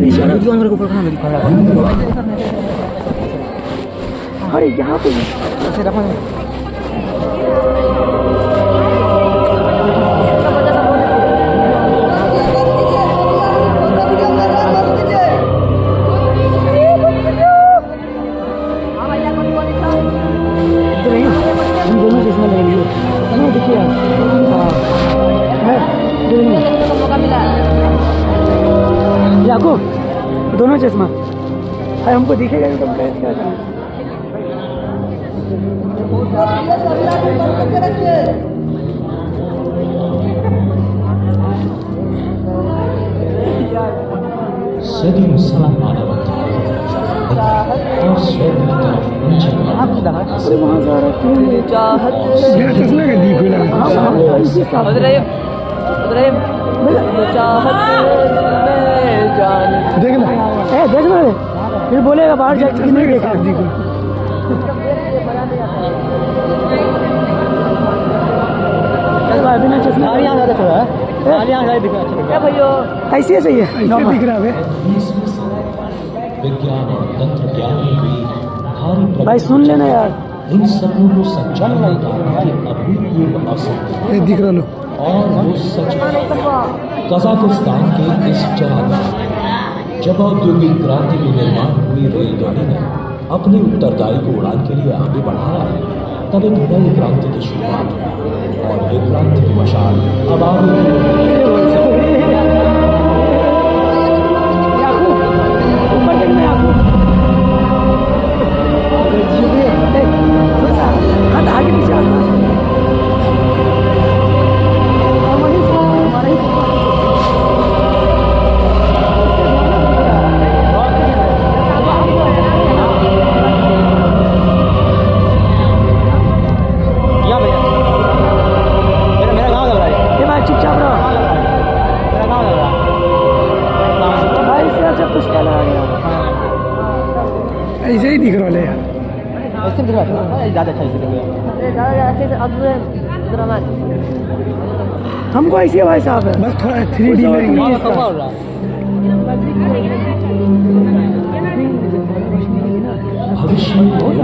ऊपर कहाँ मेरी खड़ा अरे यहाँ पे ऐसे रखा याकूब दोनों चश्मा अरे हमको दिखेगा तो क्या करें सदियों सलाम मानवता और स्वर्ग की तरफ नीचे अरे वहाँ जा रहा है चश्मा का दी खुला देखना देखना फिर बोलेगा बाहर जाके नहीं देखा बिना चश्मा ऐसे सही है दिख रहा है विज्ञान और तंत्र ज्ञान में भी भारी भाई सुन लेना यार इन सबों को सच्चाई में उतारने के अभूतपूर्व अवसर दिख रहा लो और वो सच कजाकिस्तान के इस चरण जब औद्योगिक क्रांति के निर्माण हुई रेलगाड़ी ने अपने उत्तरदायी को उड़ान के लिए आगे बढ़ाया तब एक नई क्रांति की शुरुआत हुई और ये क्रांति की मशाल अब आगे ऐसे ही दिख रहा है यार ऐसे दिख रहा है ज़्यादा अच्छा दिख रहा है हमको ऐसे भाई साहब है बस थोड़ा 3D लगेगा भविष्य में बहुत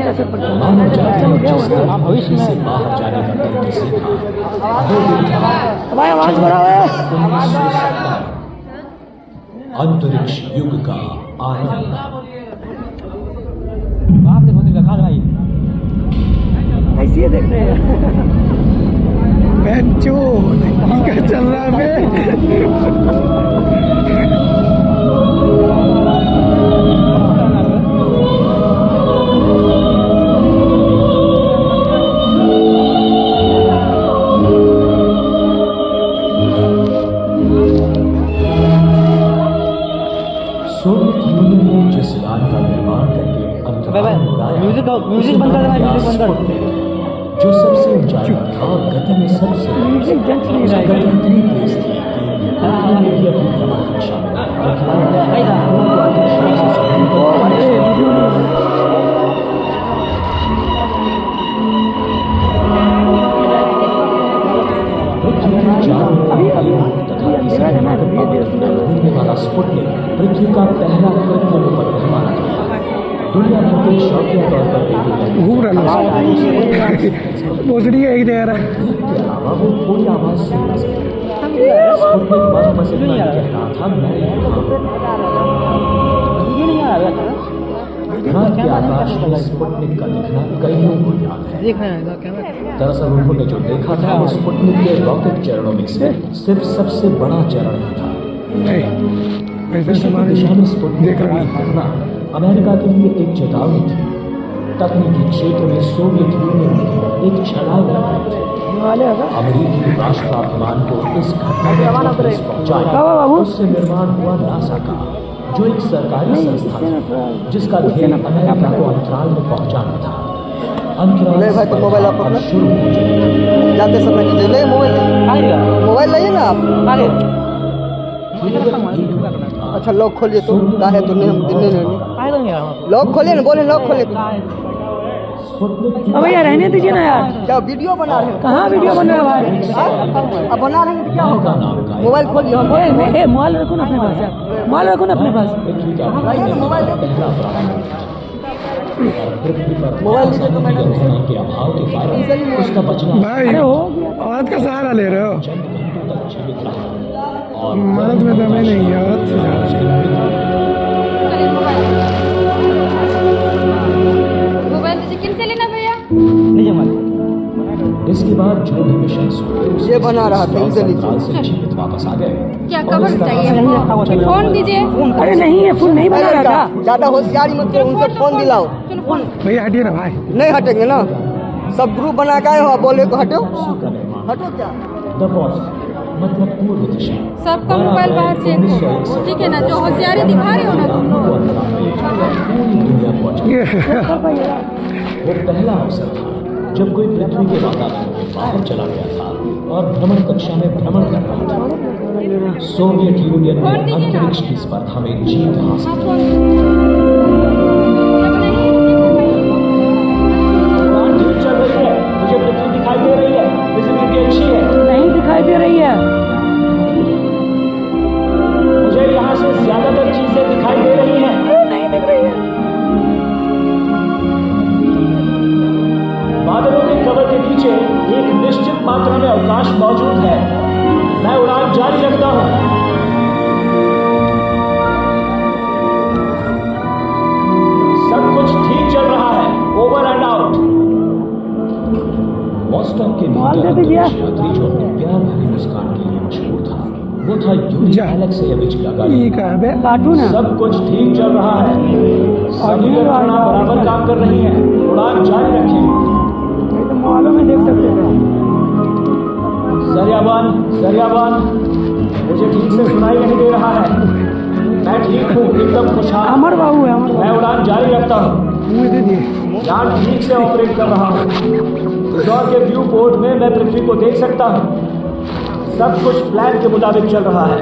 असर पड़ता है भविष्य से बाहर जाने का तंत्र सीखा भाई आवाज बढ़ाओ अंतरिक्ष युग का आरंभ ऐसे देख रहे हैं बच्चो क्या चल रहा है सोवियत यूनियन ने जिस यान का निर्माण करके म्यूजिक बंद कर देना जो सबसे ऊंचाई था और गति में सबसे गति इतनी तेज थी कि अपनी प्रमाण शामिल वाला स्पुतनिक पृथ्वी का पहला कृत्रिम उपग्रह माना जाता है। दुनिया भर के शौकिया तौर पर घूम रहा बोसड़ी एक दे रहा के अलावा वो कोई आवाज सुन न सकते। स्पुतनिक मन बस इतना ही कह रहा था मैं रात के आकाश में स्पुतनिक का दिखना कईयों को याद है। दरअसल उन्होंने जो देखा था वो स्पुतनिक के रॉकेट चरणों में से सिर्फ सबसे बड़ा चरण ही था। दिशा में स्पुतनिक का घटना अमेरिका के लिए एक चेतावनी थी। तकनीकी क्षेत्र में सोवियत यूनियन ने एक छलांग लगाई थी। अमेरिकी राष्ट्राभिमान को इस घटना में पहुंचाया। उससे निर्माण हुआ नासा का, जो एक सरकारी संस्था जिसका ध्येय अमेरिका को अंतराल में पहुंचाना था। अंतराल मोबाइल आप अपना शुरू हो चुकी जाते समय ले मोबाइल लाइए ना आप अच्छा लॉक खोलिए तो है तो नहीं हम दिन नहीं लॉक खोलिए ना बोले लॉक खोलिए स्पुतनिक अब भैया रहने दीजिए ना यार, क्या वीडियो बना रहे हो? कहाँ वीडियो बन रहा है भाई? हाँ? अब बना रहे हैं तो क्या का होगा? नाम का मोबाइल खोलिए हम ए, मोबाइल रखो ना अपने पास यार, मोबाइल रखो ना अपने पास। पृथ्वी का भाई ये मोबाइल दे दो। पहला ब्राह्मण था। और पृथ्वी पर मोबाइल दे दो मैडम। यंत्रणा के अभाव के कारण उसका बचना भाई अरे हो गया। औरत का सहारा ले रहे हो, चंद घंटों तक जीवित रहा और मर्द में दमे नहीं है, औरत से सहारा। मोबाइल दीजिए, किन से लेना भैया? इसके बाद जो भी मिशन सोचे ये बना रहा था, इनसे लीजिए। काल से जीवित वापस आ गए। क्या और कवर इस तरह चाहिए? से फोन दीजिए। अरे नहीं है, फोन नहीं बना रहा था। ज्यादा होशियारी मत करो, उनसे फोन दिलाओ। चलो फोन। भैया हटिए ना भाई। नहीं हटेंगे ना, सब ग्रुप बना के आए हो, बोले को हटो का निर्माण हटो क्या? द बॉस मतलब पूर्व दिशा सबका मोबाइल बाहर चेक हो, ठीक है ना? जो होशियारी दिखा रहे हो ना तुम लोग। पूरी दुनिया पहुंच गई। वो पहला अवसर था जब कोई पृथ्वी के वातावरण के बाहर चला गया था और भ्रमण कक्षा में भ्रमण कर रहा था। सोवियत यूनियन ने अंतरिक्ष की स्पर्धा में जीत हासिल हाँ, की। फोन। उड़ान ठीक चल रही है, मुझे पृथ्वी दिखाई दे रही है, विजिबिलिटी अच्छी है। नहीं दिखाई दे रही है। मुझे यहाँ से ज्यादातर चीजें दिखाई दे रही हैं। नहीं दिख रही है। बादलों के कवर के नीचे एक निश्चित मात्रा में अवकाश मौजूद है। मैं उड़ान जारी रखता हूं। सब कुछ ठीक चल रहा है, ओवर एंड आउट। वॉस्टॉक के भीतर अंतरिक्ष यात्री जो अपने प्यार भरी मुस्कान के लिए मशहूर था, वो था यूरी जा। एलेक्सेयेविच ये गागारिन। कहाँ बे? कार्टून है। सब कुछ ठीक चल रहा है, सभी यंत्रणा बराबर काम कर रही है। उड़ान जारी रखें। ये तो मोबाइलों में देख सकते थे। जरियाबान, मुझे ठीक से सुनाई नहीं दे रहा है। मैं ठीक हूँ, एकदम खुशहाल। अमर बाबू है, अमर मैं उड़ान जारी रखता हूँ। मुँह दे दिए। यान ठीक से ऑपरेट कर रहा हूँ। इंदौर के व्यू पोर्ट में मैं पृथ्वी को देख सकता हूँ। सब कुछ प्लान के मुताबिक चल रहा है।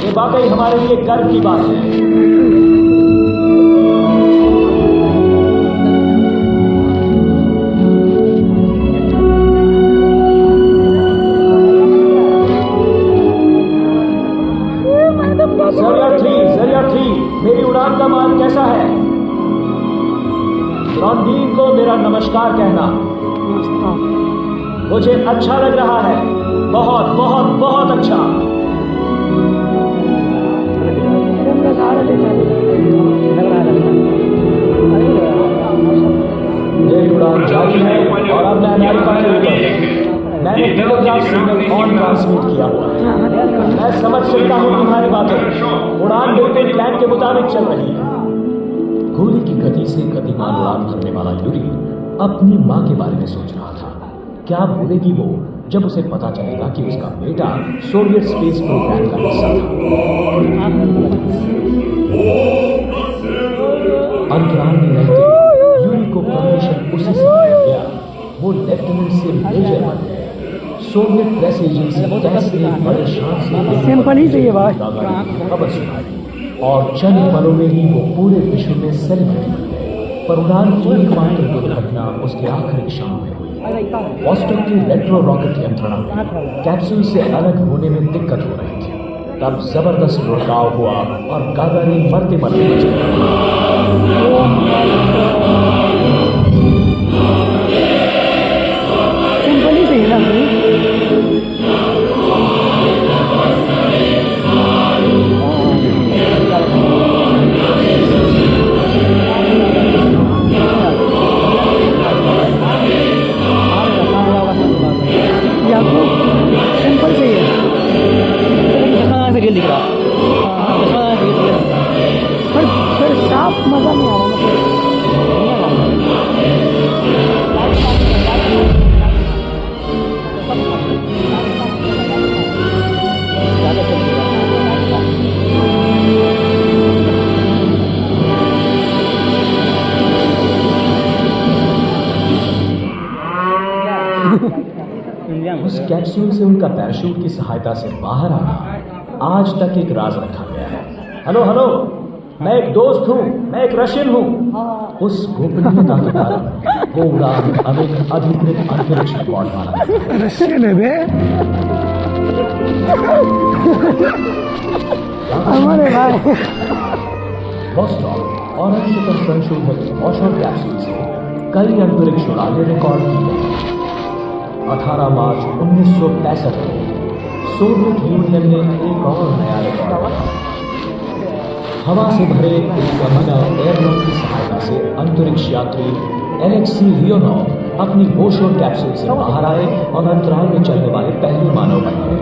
ये वाकई हमारे लिए गर्व की बात है। जरिया थ्री, मेरी उड़ान का मान कैसा है? रणदीप को मेरा नमस्कार कहना। मुझे अच्छा लग रहा है, बहुत बहुत बहुत अच्छा। मेरी उड़ान जारी है और अब मैं अमेरिका के ऊपर हूं। मैंने टेलीग्राफ सिग्नल ऑन ट्रांसमिट किया हुआ है। मैं समझ सकता हूँ तुम्हारी बातें। उड़ान बिल्कुल प्लान के मुताबिक चल रही है। गोली की गति से गतिमान उड़ान भरने वाला यूरी अपनी माँ के बारे में सोच रहा था। क्या बोलेगी वो जब उसे पता चलेगा कि उसका बेटा सोवियत स्पेस प्रोग्राम का हिस्सा था। अंतराल में रहते यूरी को प्रमोशन उसी समय मिल गया। वो लेफ्टिनेंट से मेजर बन गए। सोवियत प्रेस एजेंसी टैस ने बड़े शान से सिंपल ही चाहिए भाई। खबर सुनाई और चंद पलों में ही वो पूरे विश्व में सेलिब्रिटी बन गए। पर उड़ान की एकमात्र दुर्घटना उसके आखिरी क्षण में हुई। वॉस्टॉक की रेट्रो रॉकेट यंत्रणा में कैप्सूल से अलग होने में दिक्कत हो रही थी। तब जबरदस्त लुढ़काव हुआ और गागारिन मरते मरते बच सिंपल ही चाहिए ना। सिंपल से दिख रहा पर साफ मजा नहीं आ रहा उस कैप्सूल से उनका पैराशूट की सहायता से बाहर आना आज तक एक राज रखा गया है। हेलो हेलो, मैं एक दोस्त हूँ, मैं एक रशियन हूँ। उस गोपनीयता के कारण वो उड़ान अब एक अधिकृत अंतरिक्ष रिकॉर्ड माना जाता है। रशियन है बे। हमारे भाई वॉस्टॉक और अंशतः संशोधित ऑशोर कैप्सूल से कई अंतरिक्ष उड़ानें रिकॉर्ड की गई। 18 मार्च 1965 को सोवियत यूनियन ने एक और नया रिकॉर्ड बनाया। हवा से भरे एक अभिनव एयरलॉक की सहायता से अंतरिक्ष यात्री एलेक्सी लियोनोव अपनी वोशोर कैप्सूल से बाहर आए और अंतराल में चलने वाले पहले मानव बन गए।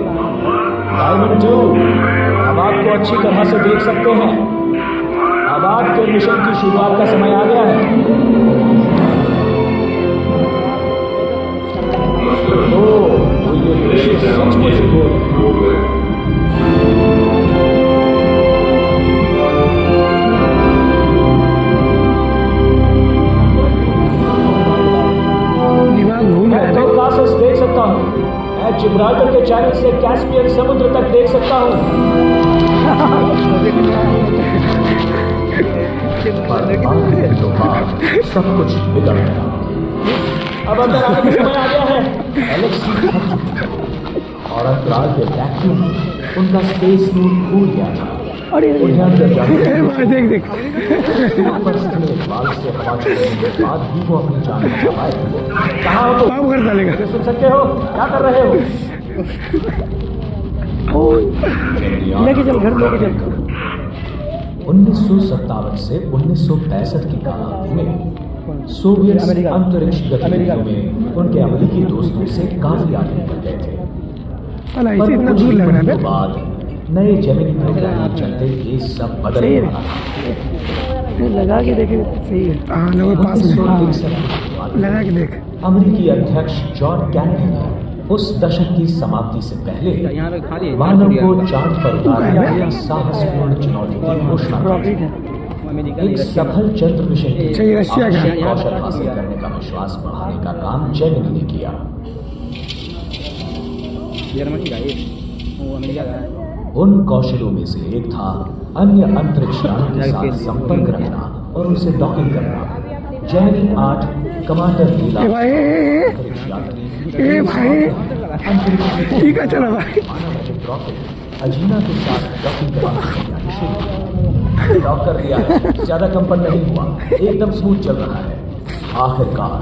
डायमंड 2, अब आपको अच्छी तरह से देख सकते हैं। अब आपके मिशन की शुरुआत का समय आ गया है। तो ये दृश्य सचमुच अद्भुत है। मैं कॉकासस देख सकता हूँ। मैं जिब्राल्टर के चैनल से कैस्पियन समुद्र तक देख सकता हूँ। पर आखिरी घंटों बाद सब कुछ बिगड़ गया। अब अंदर आने का समय आ गया है। एलेक्सी थक चुकी थी और अंतराल के वैक्यूम में उनका स्पेस सूट फूल गया था। उन्हें अंदर जाने देख देख पर स्थिर बाल से हवा छोड़ने के बाद भी वो अपनी जान बचा पाए थे। कहाँ हो तुम? काम कर डालेगा। मुझे सुन सकते हो? क्या कर रहे हो? लेके चल घर लेके चल। 1957 से 1965 की कालावधि में सोवियत अंतरिक्ष गतिविधियों में उनके अमेरिकी दोस्तों से काफी आगे निकल गए थे। साला इसे इतना दूर लग रहा है। बाद नए जेमिनी प्रोग्राम के चलते ये सब बदलने वाला था। लगा के देखे सही है। हाँ लोगों के पास में 1961 लगा के देख। अमेरिकी अध्यक्ष जॉन कैनेडी ने उस दशक की समाप्ति से पहले मानव को चांद पर उतारने की साहसपूर्ण चुनौती की घोषणा की थी। एक सफल चंद्र मिशन के अच्छा, ये रशिया का है। कौशल हासिल करने का विश्वास बढ़ाने का काम जेमिनी ने किया। उन कौशलों में से एक था अन्य अंतरिक्ष यानों के साथ संपर्क रखना और उनसे डॉकिंग करना। जेमिनी 8 कमांडर लीला अंतरिक्ष यात्री ए भाई ठीक है चलो भाई। अजीना के साथ डॉकिंग करना शुरू। डॉक कर दिया है, ज्यादा कंपन नहीं हुआ, एकदम स्मूथ चल रहा है। आखिरकार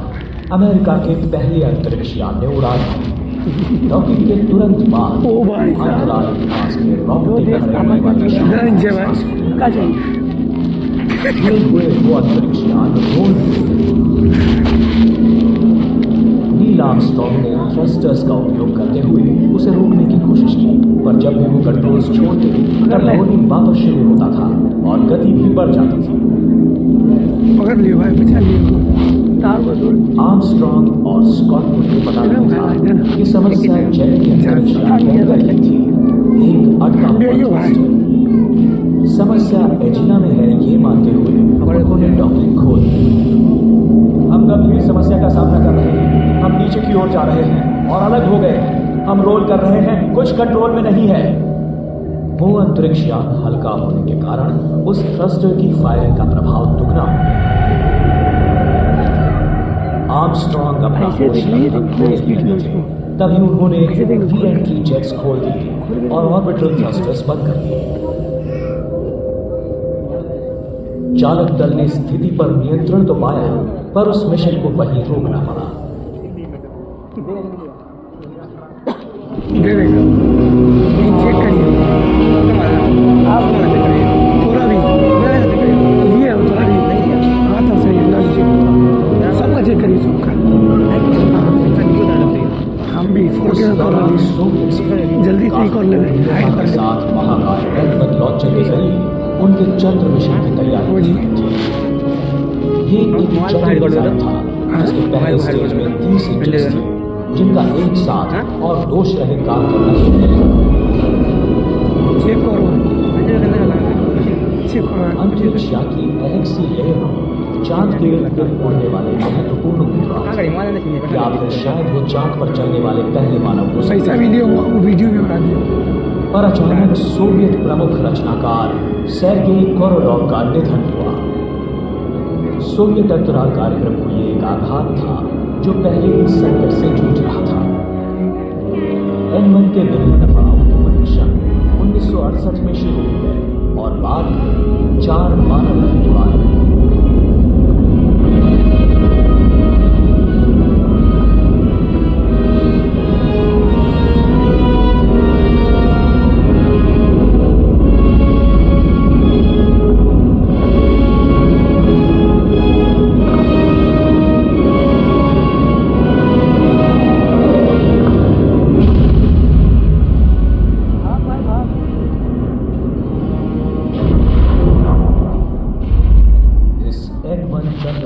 अमेरिका के पहले अंतरिक्ष यान ने उड़ान भरी। डॉकिंग के तुरंत बाद ओ भाई साहब। अंतराल के पास में रॉकेट धनंजय भाई का चाहिए हुए वो अंतरिक्ष यान रोल नील आर्मस्ट्रॉन्ग ने थ्रस्टर्स का उपयोग करते हुए उसे रोकने की कोशिश की, पर जब भी वो कंट्रोल्स छोड़ते तब लोडिंग वापस शुरू होता था और गति भी बढ़ जाती थी। पकड़ लियो भाई, बचा लियो। तार को दूर आर्मस्ट्रॉन्ग और स्कॉट को ये पता नहीं था कि समस्या जेट के अंतरिक्ष यान में रही थी। एक अटका हुआ थ्रस्टर। समस्या एजिना में है ये मानते हुए उन्होंने डॉकिंग खोल दी। हम गंभीर समस्या का सामना कर रहे हैं। हम नीचे की ओर जा रहे हैं और अलग हो गए हैं। हम रोल कर रहे हैं, कुछ कंट्रोल में नहीं है। वो अंतरिक्ष यान हल्का होने के कारण उस थ्रस्टर की फायरिंग का प्रभाव दुगना हो गया। आर्मस्ट्रॉन्ग अपना होश लगभग खो चुके थे। तभी उन्होंने री-एंट्री जेट्स खोल दिए और ऑर्बिटल थ्रस्टर्स बंद कर दिए। चालक दल ने स्थिति पर नियंत्रण तो पाया, पर उस मिशन को वहीं रोकना पड़ा। दे देगा। चेक करिए आप पूरा भी लिए हो थोड़ा भी हाँ तो सही है। सबका चेक करिए सबका। हम भी फोटो जल्दी से ही कर ले हाइड कर साथ महाकाय एल्बर्ट लॉन्चर के जरिए उनके चंद्र मिशन की तैयारी वो जी। ये एक चंद्र डिजाइन था जिसके पहले स्टेज में 30 इंजन थे जिनका एक साथ और 2 शहर काम करना शुरू किया। चेक करो चेक करो। अंतरिक्ष यात्री एलेक्सी लेओनोव चांद के इर्द गिर्द उड़ने वाले महत्वपूर्ण उम्मीदवार या फिर शायद वो चांद पर चलने वाले पहले मानव हो सकते पैसा वीडियो भी बना दिया। और अचानक सोवियत प्रमुख रचनाकार सेर्गेई कोरोलॉव का निधन हुआ। सोवियत अंतराल कार्यक्रम को ये एक आघात था जो पहले ही संकट से जूझ रहा था। N1 के विभिन्न पड़ावों के परीक्षण 1968 में शुरू हुए और बाद में 4 मानव रहित उड़ान हुई।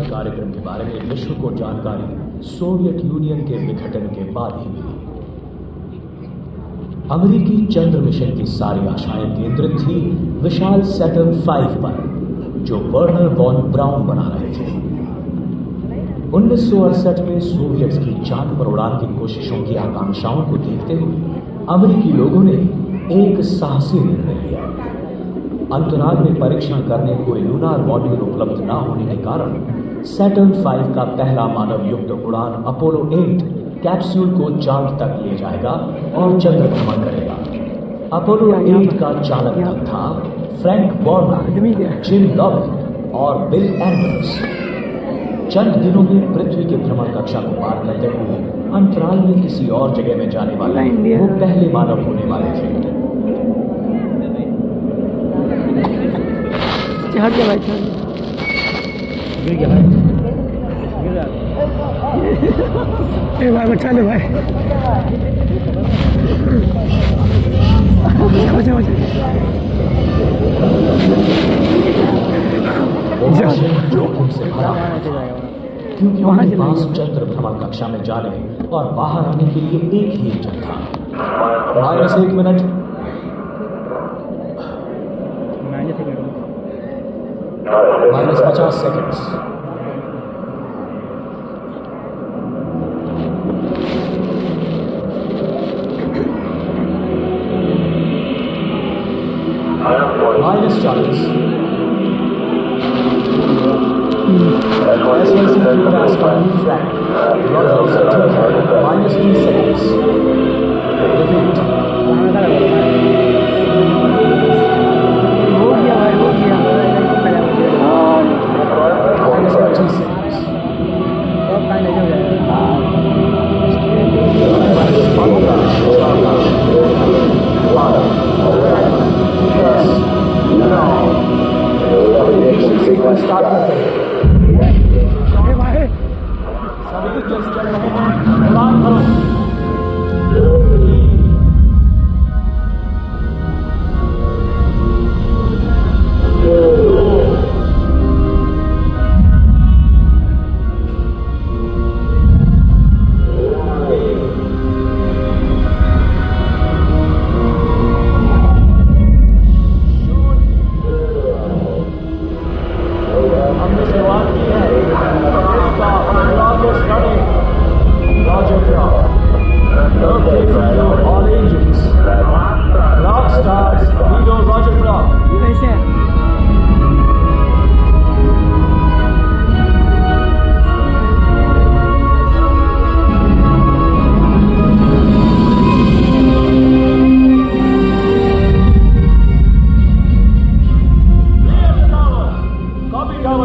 कार्यक्रम के बारे में विश्व को जानकारी सोवियत यूनियन के विघटन के बाद ही मिली। अमेरिकी चंद्र मिशन की सारी आशाएं केंद्रित थी विशाल सैटर्न 5 पर, जो वर्नर वॉन ब्राउन बना रहे थे। 1968 में सोवियत की चांद पर उड़ान की कोशिशों की आकांक्षाओं को देखते हुए अमेरिकी लोगों ने एक साहसी निर्णय लिया। अंतराल में परीक्षण करने कोई लूनार मॉड्यूल उपलब्ध न होने के कारण सैटर्न 5 का पहला मानव युक्त उड़ान अपोलो 8 कैप्सूल को चांद तक ले जाएगा और चंद्र भ्रमण करेगा। अपोलो 8 का चालक दल था फ्रैंक बॉर्नर, जिम लॉवेल और बिल एंडर्स। चंद दिनों में पृथ्वी के भ्रमण कक्षा को पार करते हुए अंतराल में किसी और जगह में जाने वाले वो पहले मानव होने वाले थे। हट गया भाई, गिर गया भाई, ए भाई बचा ले भाई, बचा बचा जोखिम से भरा क्योंकि वहां के पास चंद्र भ्रमण कक्षा में जाने और बाहर आने के लिए एक ही इंजन था। -1 मिनट, -50 सेकंड्स। -40। -20 seconds। Repeat। हो गया भाई, हो गया। -25 seconds। स्टार्ट करते हैं। ए भाई सभी टेस्ट चल रहे हैं, उड़ान भरो। हमने शुरुआत की है। इसका unlock is running. Roger frog. Okay freedom all engines. Clock starts. Freedom roger frog. कैसे है?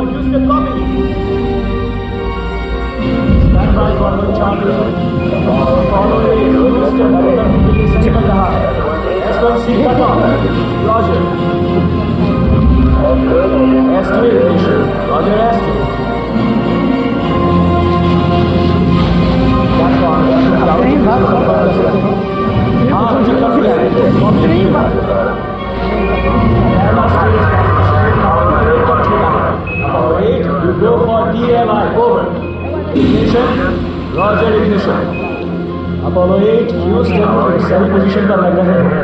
Houston, copy. Stand by for the champion. Follow it. Houston, sickle रहा है। S1C cut off. Roger. S2 ignition. Roger S2. हाँ मुझे काफी You go for DLI, over. Ignition, Roger ignition. Apollo 8, Houston, सही position पर लग रहे हैं,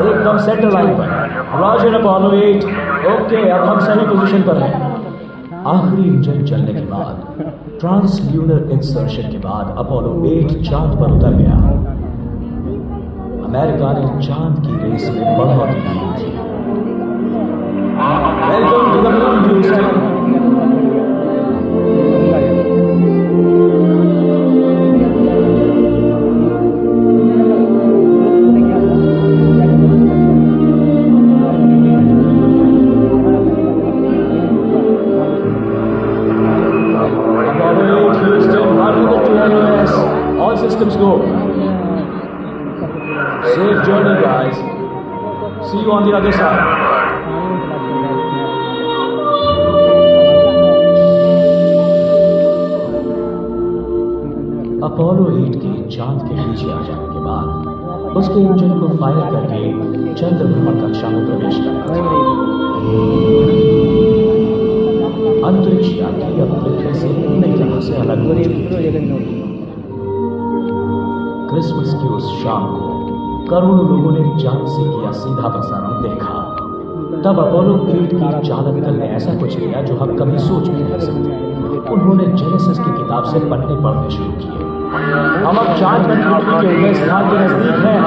एकदम सेंटर लाइन पर। Roger Apollo 8, ओके, अब हम सही पोजीशन पर हैं। आखिरी इंजन चलने के बाद, ट्रांसल्यूनर इंसर्शन के बाद अपोलो 8 चांद पर उतर गया। अमेरिका ने चांद की रेस में बढ़ोतरी की थी। Welcome to the moon Houston. All systems go. Safe journey, guys. See you on the other side. Apollo 8 के चांद के नीचे आ जाने के बाद उसके इंजन को फायर करके चंद्र भ्रमण कक्षा में प्रवेश करना था। अंतरिक्ष यात्री अब पृथ्वी से पूरी तरह से अलग हो चुके थे। क्रिसमस की उस शाम को करोड़ों लोगों ने चांद से किया सीधा प्रसारण देखा। तब अपोलो 8 की चालक दल ने ऐसा कुछ किया जो हम कभी सोच भी नहीं सकते। उन्होंने जेनेसिस की किताब से पन्ने पढ़ने शुरू किए। हम अब चांद पर पृथ्वी के उदय स्थान के नजदीक हैं।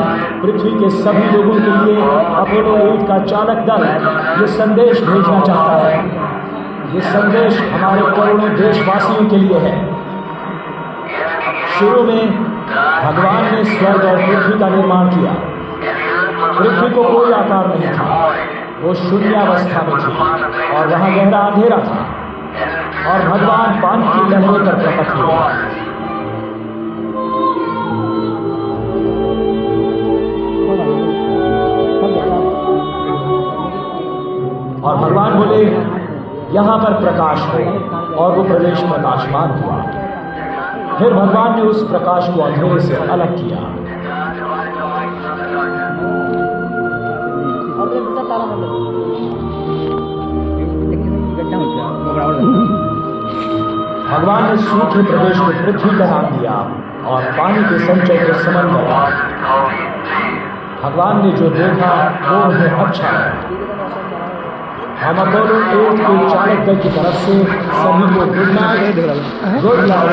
पृथ्वी के सभी लोगों के लिए अपोलो 8 का चालक दल ये संदेश भेजना चाहता है। ये संदेश हमारे करोड़ों देशवासियों के लिए है। शुरू में भगवान ने स्वर्ग और पृथ्वी का निर्माण किया। पृथ्वी को कोई आकार नहीं था, वो शून्यावस्था में थी और वहां गहरा अंधेरा था और भगवान पानी की लहरों पर प्रकट हुए। और भगवान बोले यहां पर प्रकाश हो, और वो प्रदेश प्रकाशमान हुआ। फिर भगवान ने उस प्रकाश को अंधेरे से अलग किया। भगवान ने सूखे प्रदेश को पृथ्वी का नाम दिया और पानी के संचय को समंदर। भगवान ने जो देखा वो उन्हें अच्छा लगा। हम अपोलो 8 के चालक दल की तरफ से सभी को good night, good luck,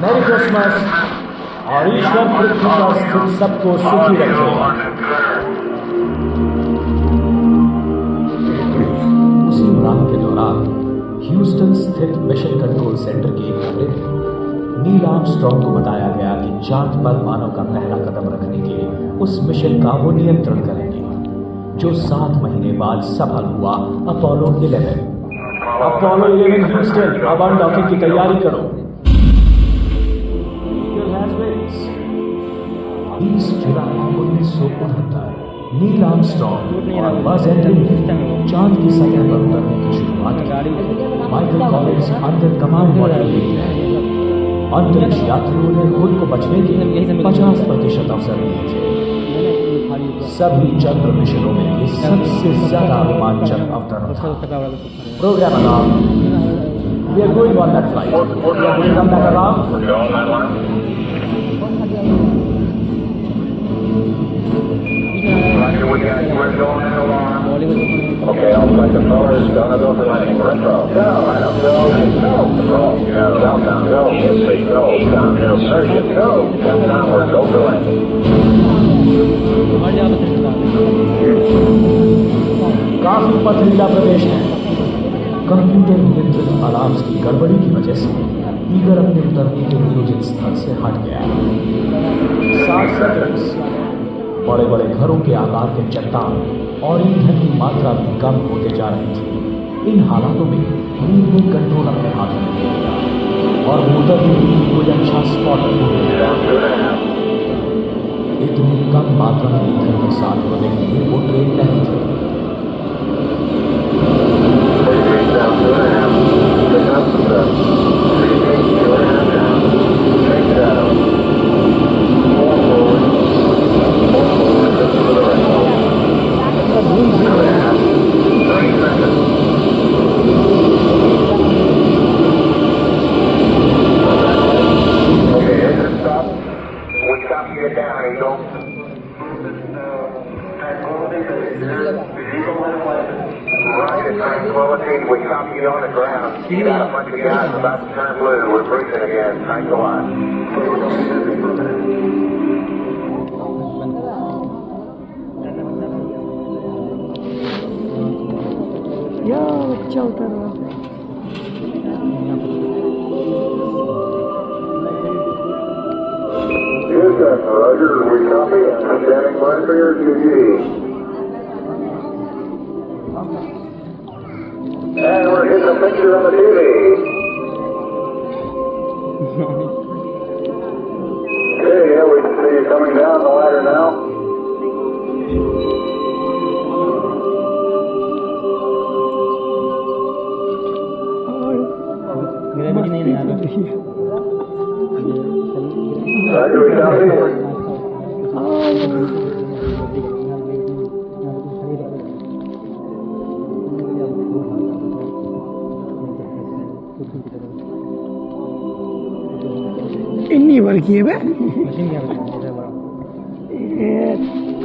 merry Christmas और ईश्वर पृथ्वी पर स्थित सबको सुखी रखे। उसी उड़ान के दौरान ह्यूस्टन स्थित मिशन कंट्रोल सेंटर के एक कमरे में नील आर्मस्ट्रांग को बताया गया कि चांद पर मानव का पहला कदम रखने के उस मिशन का वो नियंत्रण करेंगे जो 7 महीने बाद सफल हुआ। अपोलो 11। अपोलो 11 ह्यूस्टन, अब अनडॉकिंग की तैयारी करो। 20 जुलाई 1969 नील आर्मस्ट्रांग और बज एल्ड्रिन ने चांद की सतह पर उतरने की शुरुआत की। Michael Collins under command module में अंतरिक्ष यात्रियों ने खुद को बचने के 50% अवसर दिए थे। सभी चंद्र मिशनों में ये सबसे ज्यादा रोमांचक अवतरण था। Program alarm, we are going on that flight, we are going on that alarm. Okay, all flight controllers, gonna go for landing. Retro. Go. Southbound, go. Instate, go. Downhill, circuit, go. Downward, go for landing. काफी पथरीला प्रदेश है। Computer नियंत्रित alarms की गड़बड़ी की वजह से eagle अपने उतरने के नियोजित स्थल से हट गया। 60 सेकंड्स। बड़े बड़े घरों के आकार के चट्टान और ईंधन की मात्रा भी कम होते जा रही थी। इन हालातों में नील ने कंट्रोल अपने हाथों में ले लिया और मोटर की कोई अच्छा स्पॉट नहीं मिला। इतनी कम मात्रा में ईंधन के साथ होने के लिए वो ट्रेन नहीं थी। We copy you on the ground. You got a bunch of guys about to turn blue. We're breathing again. Thanks a lot. या बच्चा उतर रहा। Houston, Roger, we copy. Standing by for your QG. And we're getting a picture on the TV. Okay, yeah, we can see you coming down the ladder now. मेरा भी नहीं आ रहा। Roger, we copy. इन्नी बार किए बे।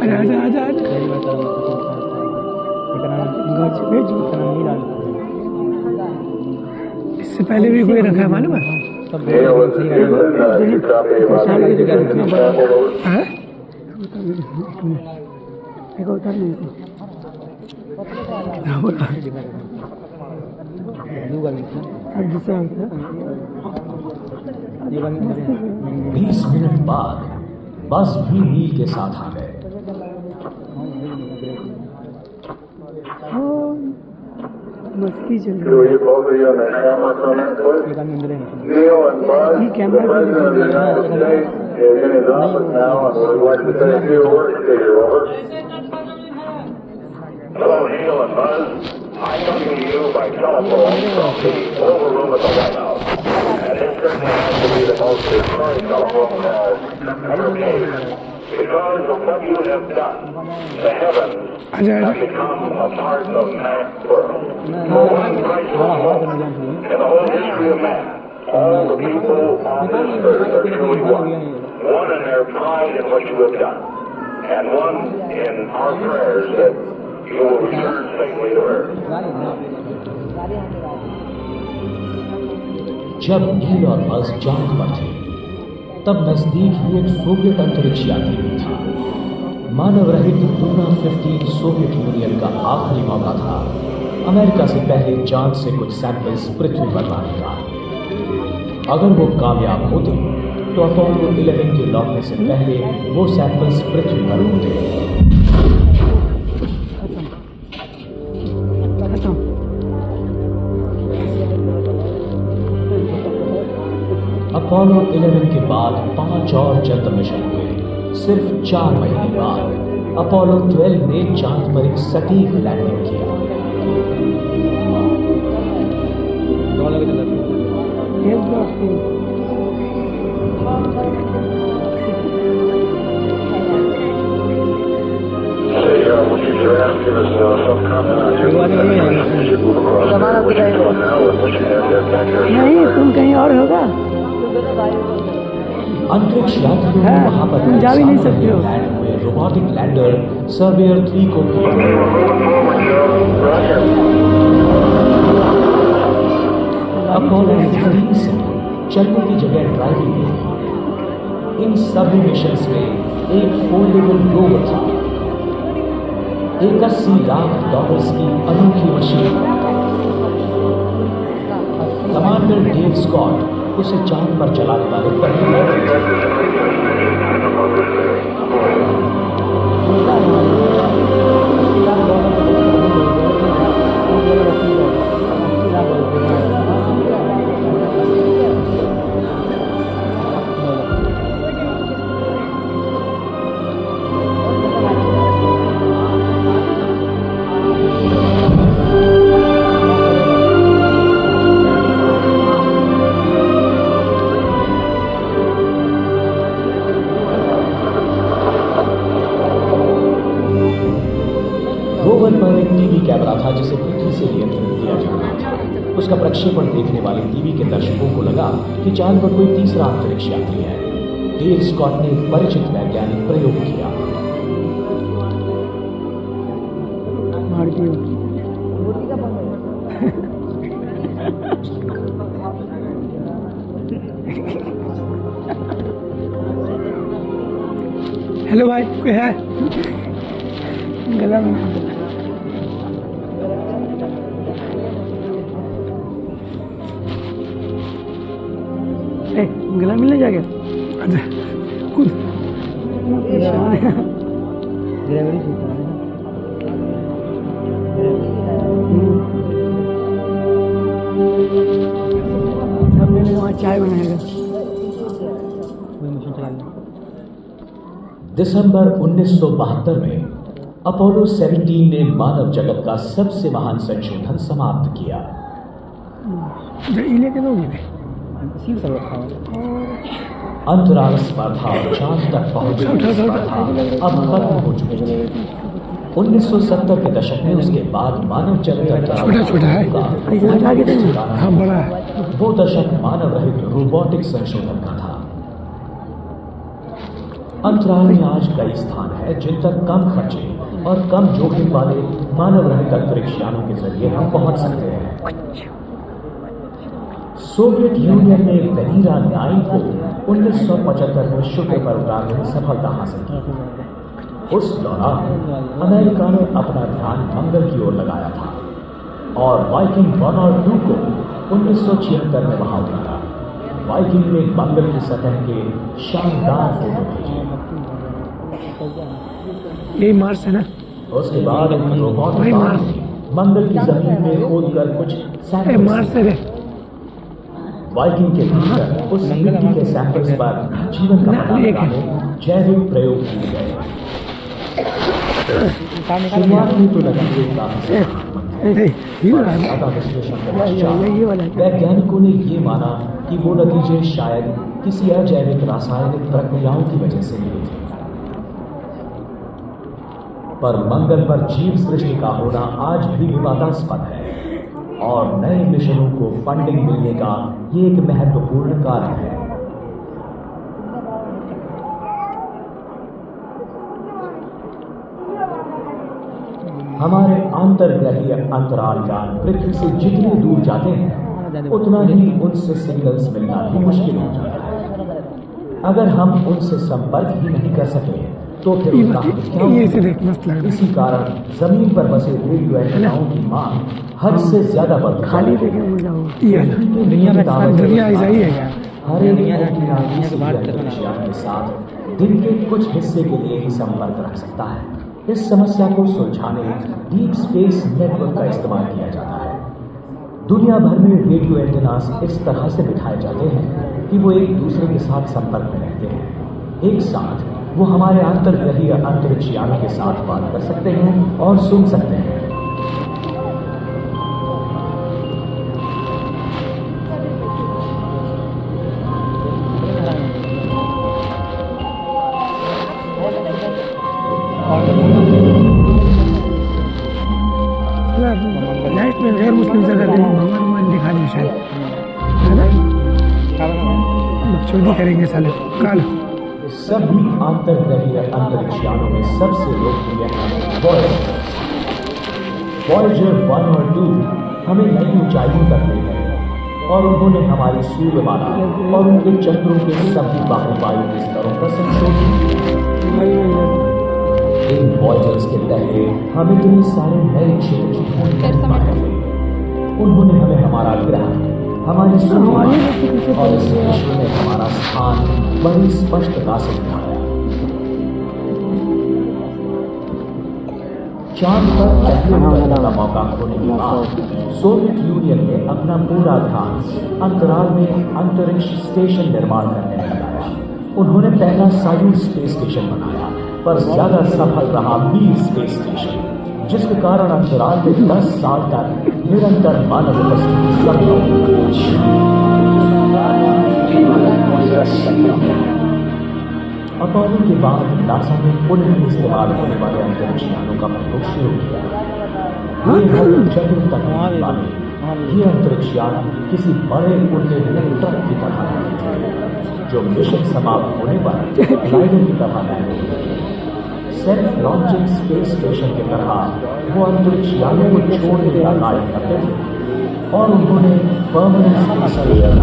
आजा आजा आजा आजा। इससे पहले भी कोई रखा है मालूम है? Neil, this is Houston, you copy. हाँ? देखो उतर नहीं अब दूसरा होता 20 मिनट बाद बस भी नील के साथ आ गए। मस्ती चल Do you both of you on the camera for a minute, please? Neil and Buzz, He the can- President of the United States is in his office now and would like to say a few words to you, over. Hello, Neil and Buzz. I'm coming to you by telephone from the Oval Room at the White House. And this certainly has to be the most historic telephone call ever made. Because of what you have done, the heavens आजा have आजा। become a part of man's world. For one priceless moment in the whole history of man, all the people on this earth are truly one. One in their pride in what you have done, and one in our prayers that you will return safely to earth. जब नील और बस चांद पर थे तब नजदीक ही एक Soviet अंतरिक्ष यात्री भी था। मानव रहित लूना 15 सोवियत यूनियन का आखिरी मौका था अमेरिका से पहले चांद से कुछ सैंपल्स पृथ्वी पर लाने का। अगर वो कामयाब होते तो अपोलो 11 के लौटने से पहले वो सैंपल्स पृथ्वी पर होते। खत्म। अपोलो 11 के बाद 5 और चंद्र मिशन हुए। सिर्फ 4 महीने बाद अपोलो 12 ने चांद पर एक सटीक लैंडिंग किया। Yes, bro, please. Say, would you perhaps give us some comment on your move across now and what you have there back there? नहीं तुम कहीं और होगा। अंतरिक्ष यात्रियों ने हाँ, वहां पर तुम जा भी नहीं सकते हो। लैंड हुए रोबोटिक लैंडर सर्वेयर 3 को भी अपोलो 13 से चलने की जगह ड्राइविंग में थी। इन सभी मिशंस में एक फोल्डेबल रोवर था, एक $80 लाख की अनोखी मशीन। कमांडर डेव स्कॉट उसे चांद पर चलाने वाले पहले व्यक्ति थे। रोवर पर एक टीवी कैमरा था जिसे पृथ्वी से नियंत्रित किया जा रहा था। उसका प्रक्षेपण देखने वाले टीवी के दर्शकों को लगा कि चांद पर कोई तीसरा अंतरिक्ष यात्री है। डेव स्कॉट ने एक परिचित वैज्ञानिक प्रयोग किया। मार दियो। हेलो भाई, कोई है? गला में गला मिलने जा गया। अच्छा खुद परेशान है। सब मैंने वहाँ चाय बनाएगा। दिसंबर 1972 में अपोलो 17 ने मानव जगत का सबसे महान संशोधन समाप्त किया। इले के दोगे ने अंतराल स्पर्धा और चांद तक पहुंचने की स्पर्धा अब खत्म हो चुकी थी। 1970 के दशक में उसके बाद मानव जगत छोटा है। ऐसे हटा के देंगे। हाँ बड़ा है। वो दशक मानव रहित रोबोटिक संशोधन का था। अंतराल में आज कई स्थान है जिन तक कम खर्चे और कम जोखिम वाले मानव रहित अंतरिक्ष यानों के जरिए हम पहुंच सकते हैं। सोवियत यूनियन ने वेनीरा 9 को 1975 में शुक्र पर उतारने में सफलता हासिल की। उस दौरान अमेरिका ने अपना ध्यान मंगल की ओर लगाया था और वाइकिंग 1 और 2 को 1976 में वहां उतारा। वाइकिंग ने मंगल की सतह के शानदार फोटो भेजे। यही मार्स है ना। उसके बाद एक रोबोट भाई मार्स। मंगल की जमीन में खोदकर कुछ सैंपल्स मार्स है रे। वाइकिंग के भीतर उस मिट्टी के सैंपल्स पर जीवन का पता लगाने जैविक प्रयोग किए गए। शुरुआत में तो लगा ज्यादा विश्लेषण के पश्चात वैज्ञानिकों ने ये माना कि वो नतीजे शायद किसी अजैविक रासायनिक प्रक्रियाओं की वजह से मिले थे। पर मंगल पर जीव सृष्टि का होना आज भी विवादास्पद है और नए मिशनों को फंडिंग मिलने का ये एक महत्वपूर्ण कारण है। हमारे अंतर्ग्रहीय अंतराल यान पृथ्वी से जितने दूर जाते हैं उतना ही उनसे सिग्नल्स मिलना भी मुश्किल हो जाता है। अगर हम उनसे संपर्क ही नहीं कर सके तो फिर उनका क्या होगा? इसी कारण जमीन पर बसे रेडियो एंटेनाओं की मांग हद से ज्यादा बढ़ खाली देखे दुनिया में ऐसा ही है। हर एक एंटीना किसी अंतरिक्ष यान के साथ दिन के कुछ हिस्से के लिए ही संपर्क रख सकता है। इस समस्या को सुलझाने डीप स्पेस नेटवर्क का इस्तेमाल किया जाता है। दुनिया भर में रेडियो एंटेनास इस तरह से बिठाए जाते हैं कि वो एक दूसरे के साथ संपर्क में रहते हैं। एक साथ वो हमारे अंतर्ग्रहीय अंतरिक्ष यानों के साथ बात कर सकते हैं और सुन सकते हैं। लाइट में गैर मुस्लिम जगह भगवान दिखा दें शायद, है ना? चोरी करेंगे साले काल। सभी अंतर्ग्रहीय अंतरिक्ष यानों में सबसे लोकप्रिय है वॉयेजर 1 और 2 हमें नई ऊंचाइयों तक ले गए और उन्होंने हमारी सूर्यमाला और उनके चंद्रों के सभी बाहरी वायु के स्तरों का संशोधन किया। इन वॉयेजर्स के पहले हम इतने सारे नए क्षेत्र ढूंढ नहीं पाए थे। उन्होंने हमें हमारा ग्रह, हमारी सूर्यमाला और इस विश्व में हमारा स्थान बड़ी स्पष्टता से दिखाया। चांद पर पहले उतरने का मौका खोने के बाद सोवियत यूनियन ने अपना पूरा ध्यान अंतराल में अंतरिक्ष स्टेशन निर्माण करने में लगाया। उन्होंने पहला सायुज स्पेस स्टेशन बनाया, पर ज्यादा सफल रहा मीर स्पेस स्टेशन, जिसके कारण अंतराल में 10 साल तक निरंतर मानव उपस्थिति संभव हुई। अपोलो के बाद नासा ने पुनः इस्तेमाल होने वाले अंतरिक्ष यानों का प्रयोग शुरू किया। ये चक्र तकनीक वाले ये अंतरिक्ष यान किसी बड़े उड़ते हुए ट्रक की तरह रहते थे, जो मिशन समाप्त होने पर ग्लाइडर की तरह रहते थे। सेल्फ लॉन्चिंग स्पेस स्टेशन की तरह वो अंतरिक्ष यानों को छोड़ने का कार्य करते थे और उन्होंने परमानेंट स्पेस स्टेशन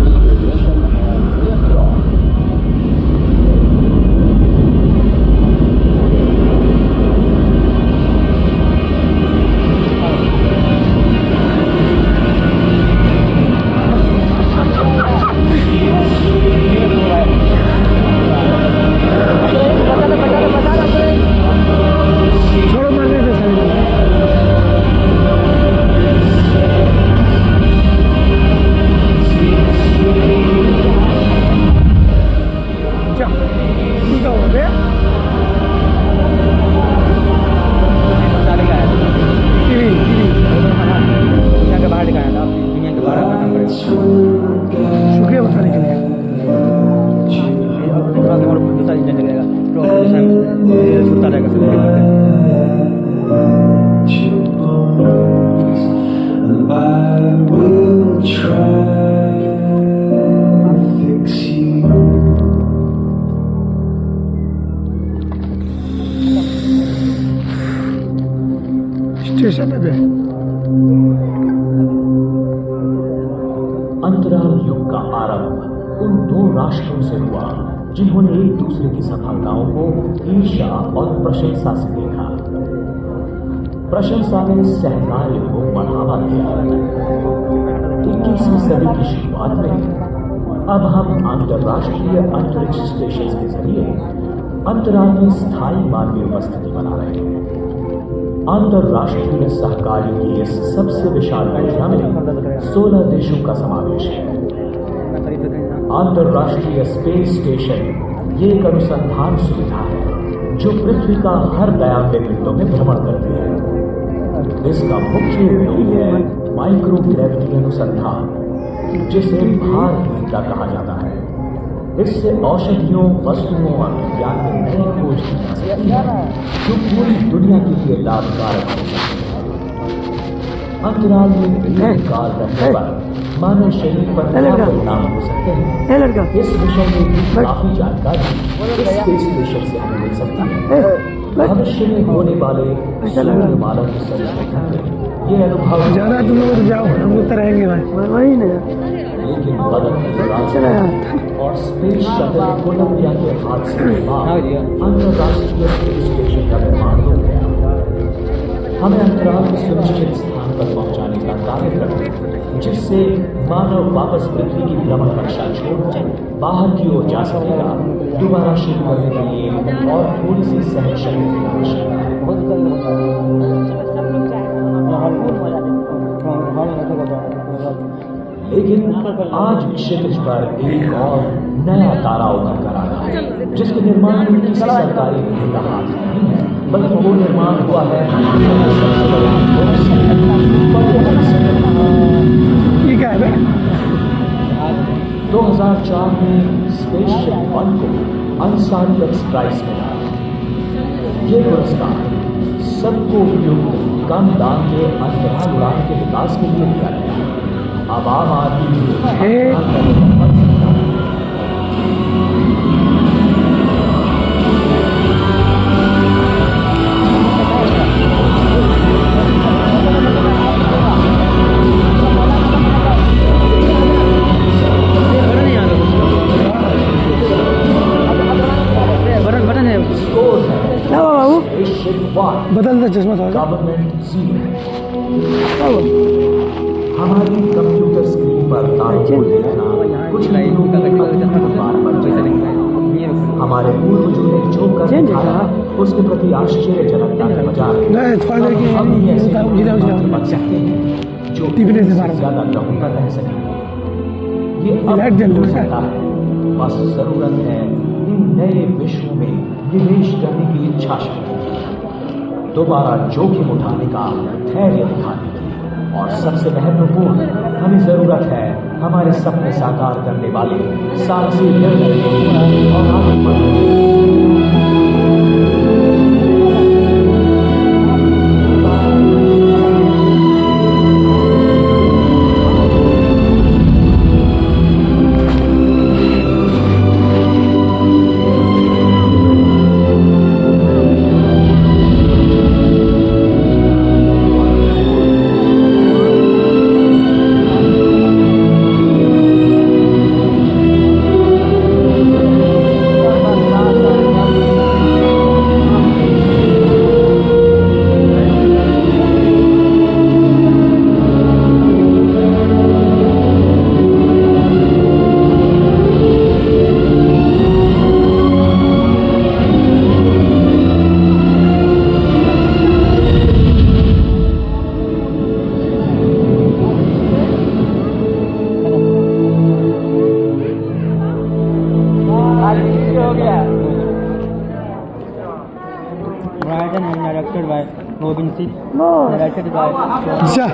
स्टेशन पे अंतराल युग का आरंभ उन दो राष्ट्रों से हुआ जिन्होंने एक दूसरे की सफलताओं को ईर्ष्या और प्रशंसा से देखा। प्रशंसा ने सहकार्य को बढ़ावा दिया। 21वीं सदी की शुरुआत में अब हम अंतरराष्ट्रीय अंतरिक्ष स्टेशन के जरिए अंतराल में स्थायी मानवीय उपस्थिति बना रहे हैं। अंतरराष्ट्रीय सहकार्य की इस सबसे विशाल योजना में 16 देशों का समावेश है। अंतरराष्ट्रीय स्पेस स्टेशन ये एक अनुसंधान सुविधा है जो पृथ्वी का हर 92 मिनटों में भ्रमण करती है। इसका मुख्य उपयोग है माइक्रोग्रेविटी अनुसंधान, जिसे भारहीनता कहा जाता है। इससे औषधियों, वस्तुओं और विज्ञान में नई खोज की जा सकती है जो पूरी दुनिया के लिए लाभकारक हो सकती है। अंतराल में दीर्घकाल रहने पर मानव शरीर पर क्या परिणाम हो सकते हैं, इस विषय में भी काफी जानकारी इस स्पेस स्टेशन से हमें मिल सकती है। भविष्य में होने वाले सूर्यमाला के संशोधन में ये अनुभव जाना तुम लोग जाओ, हम लोग तो रहेंगे भाई वही ना। लेकिन बदलते और स्पेस शटल कोलंबिया के हादसे के बाद अंतरराष्ट्रीय स्पेस स्टेशन का निर्माण हो गया। हमें अंतराल के सुनिश्चित स्थान पर पहुंचाने का कार्य करते हैं, जिससे मानव वापस पृथ्वी की भ्रमण कक्षा छोड़कर बाहर की ओर जा सकेगा। दोबारा शुरू करने के लिए और थोड़ी सी सहन शक्ति की आवश्यकता है। लेकिन आज क्षितिज पर एक और नया तारा उभर कर आ रहा है, जिसके निर्माण में किसी सरकारी निधि का हाथ नहीं है, बल्कि वो निर्माण हुआ है ठीक है। 2004 में स्पेसशिप 1 को अंसारी एक्स प्राइज मिला। ये पुरस्कार सबको उपयुक्त कम दाम के अंतराल उड़ान के विकास के लिए दिया गया। अब आम आदमी बदल दे चश्मा था। Government zero. हमारी कंप्यूटर स्क्रीन पर तारों को देखना कुछ नहीं हमारे पूर्वजों ने जो कर दिखाया उसके प्रति आश्चर्यजनकता के बजाय हम ही ऐसे बन सकते हैं जो ज्यादा लंबा रह सके। ये अब हो सकता है, बस जरूरत है इन नए विश्व में निवेश करने की इच्छा शक्ति की, दोबारा जोखिम उठाने का धैर्य दिखाने की, और सबसे महत्वपूर्ण हमें जरूरत है हमारे सपने साकार करने वाले साहसी निर्णय और आगे बढ़ने। Directed by Robin C. No. Directed by जा